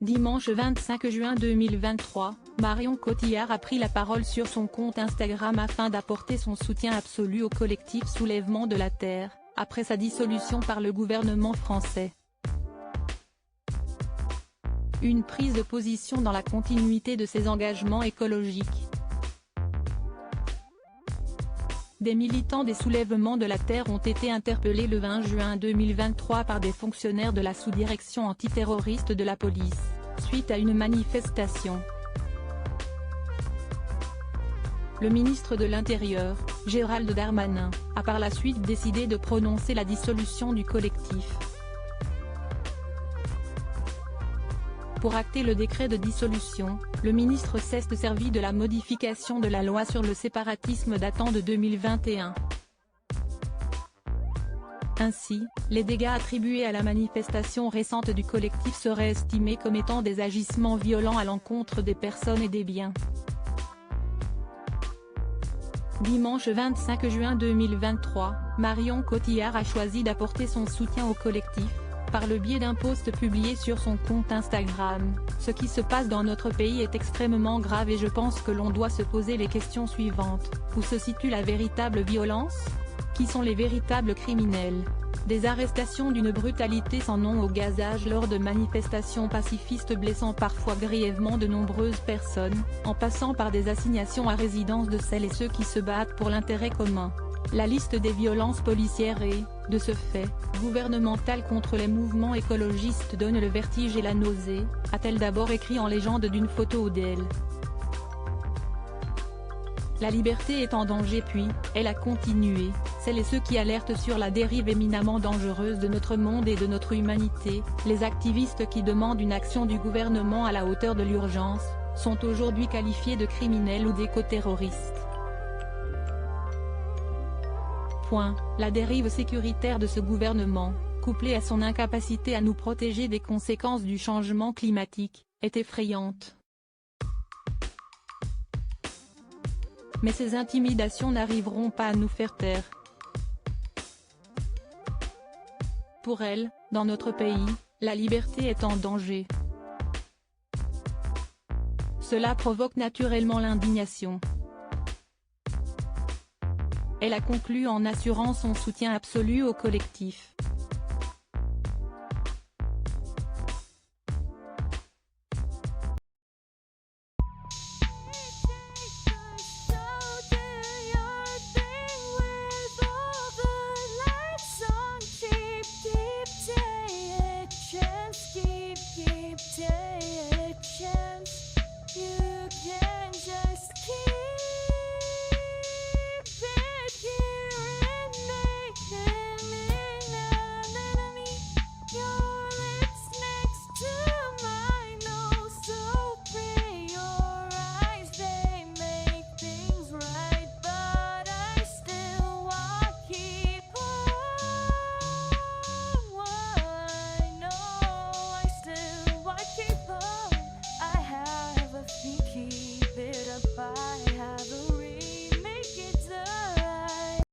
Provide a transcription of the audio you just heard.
Dimanche 25 juin 2023, Marion Cotillard a pris la parole sur son compte Instagram afin d'apporter son soutien absolu au collectif Soulèvement de la Terre, après sa dissolution par le gouvernement français. Une prise de position dans la continuité de ses engagements écologiques. Des militants des Soulèvements de la Terre ont été interpellés le 20 juin 2023 par des fonctionnaires de la sous-direction antiterroriste de la police, suite à une manifestation. Le ministre de l'Intérieur, Gérald Darmanin, a par la suite décidé de prononcer la dissolution du collectif. Pour acter le décret de dissolution, le ministre s'est servi de la modification de la loi sur le séparatisme datant de 2021. Ainsi, les dégâts attribués à la manifestation récente du collectif seraient estimés comme étant des agissements violents à l'encontre des personnes et des biens. Dimanche 25 juin 2023, Marion Cotillard a choisi d'apporter son soutien au collectif, par le biais d'un post publié sur son compte Instagram. Ce qui se passe dans notre pays est extrêmement grave et je pense que l'on doit se poser les questions suivantes. Où se situe la véritable violence? Qui sont les véritables criminels? Des arrestations d'une brutalité sans nom au gazage lors de manifestations pacifistes blessant parfois grièvement de nombreuses personnes, en passant par des assignations à résidence de celles et ceux qui se battent pour l'intérêt commun. La liste des violences policières et, de ce fait, gouvernementales contre les mouvements écologistes donne le vertige et la nausée, a-t-elle d'abord écrit en légende d'une photo d'elle. La liberté est en danger puis, elle a continué, celles et ceux qui alertent sur la dérive éminemment dangereuse de notre monde et de notre humanité, les activistes qui demandent une action du gouvernement à la hauteur de l'urgence, sont aujourd'hui qualifiés de criminels ou d'éco-terroristes. La dérive sécuritaire de ce gouvernement, couplée à son incapacité à nous protéger des conséquences du changement climatique, est effrayante. Mais ces intimidations n'arriveront pas à nous faire taire. Pour elles, dans notre pays, la liberté est en danger. Cela provoque naturellement l'indignation. Elle a conclu en assurant son soutien absolu au collectif. You can